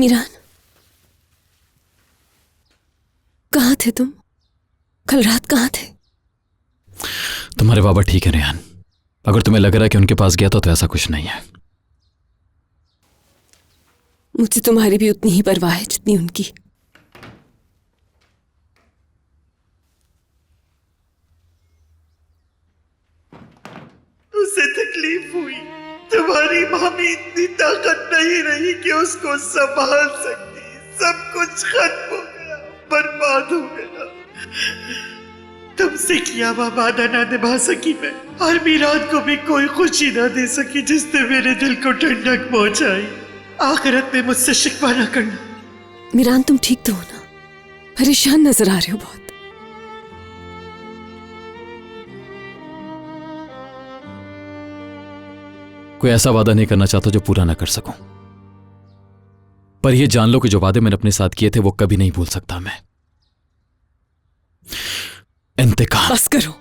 मीरान, कहाँ थे तुम? कल रात कहाँ थे? तुम्हारे बाबा ठीक है रेहान। अगर तुम्हें लग रहा है कि उनके पास गया तो ऐसा कुछ नहीं है। मुझे तुम्हारी भी उतनी ही परवाह है जितनी उनकी। उसे तकलीफ हुई, तुम्हारी माँ में इतनी ताकत नहीं रही कि उसको संभाल सकती। सब कुछ खत्म हो गया, बर्बाद हो गया। तुमसे किया हुआ वादा ना निभा सकी मैं, और मीरान को भी कोई खुशी ना दे सकी जिसने मेरे दिल को ठंडक पहुंचाई। आखिरत में मुझसे शिकवा ना करना। मीरान, तुम ठीक तो हो ना? परेशान नजर आ रहे हो बहुत। कोई ऐसा वादा नहीं करना चाहता जो पूरा ना कर सकूं, पर यह जान लो कि जो वादे मैंने अपने साथ किए थे वो कभी नहीं भूल सकता मैं। इंतकाम। बस करो,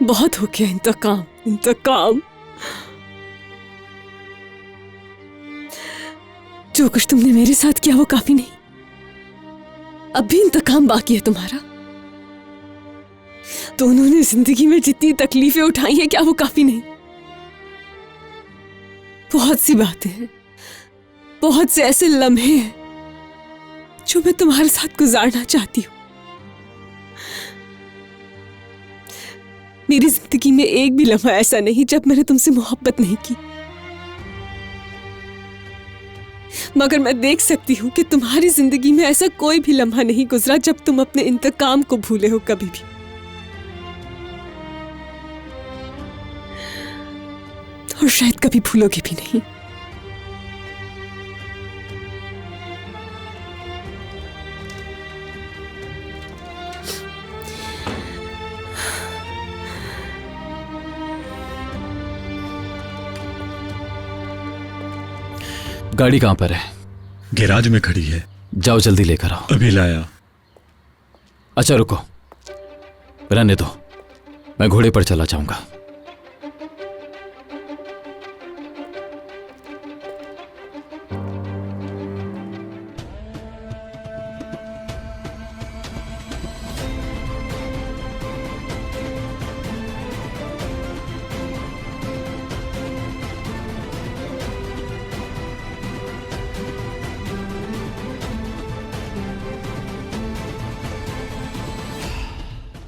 बहुत हो गया इंतकाम। इंतकाम, जो कुछ तुमने मेरे साथ किया वो काफी नहीं, अब भी इंतकाम बाकी है तुम्हारा। दोनों ने जिंदगी में जितनी तकलीफें उठाई हैं, क्या वो काफी नहीं? बहुत सी बातें हैं, बहुत से ऐसे लम्हे हैं जो मैं तुम्हारे साथ गुजारना चाहती हूं। मेरी जिंदगी में एक भी लम्हा ऐसा नहीं जब मैंने तुमसे मोहब्बत नहीं की, मगर मैं देख सकती हूं कि तुम्हारी जिंदगी में ऐसा कोई भी लम्हा नहीं गुजरा जब तुम अपने इंतकाम को भूले हो, कभी भी। और शायद कभी भूलोगे भी नहीं। गाड़ी कहां पर है? गैराज में खड़ी है। जाओ जल्दी लेकर आओ। अभी लाया। अच्छा रुको, रहने दो, मैं घोड़े पर चला जाऊंगा।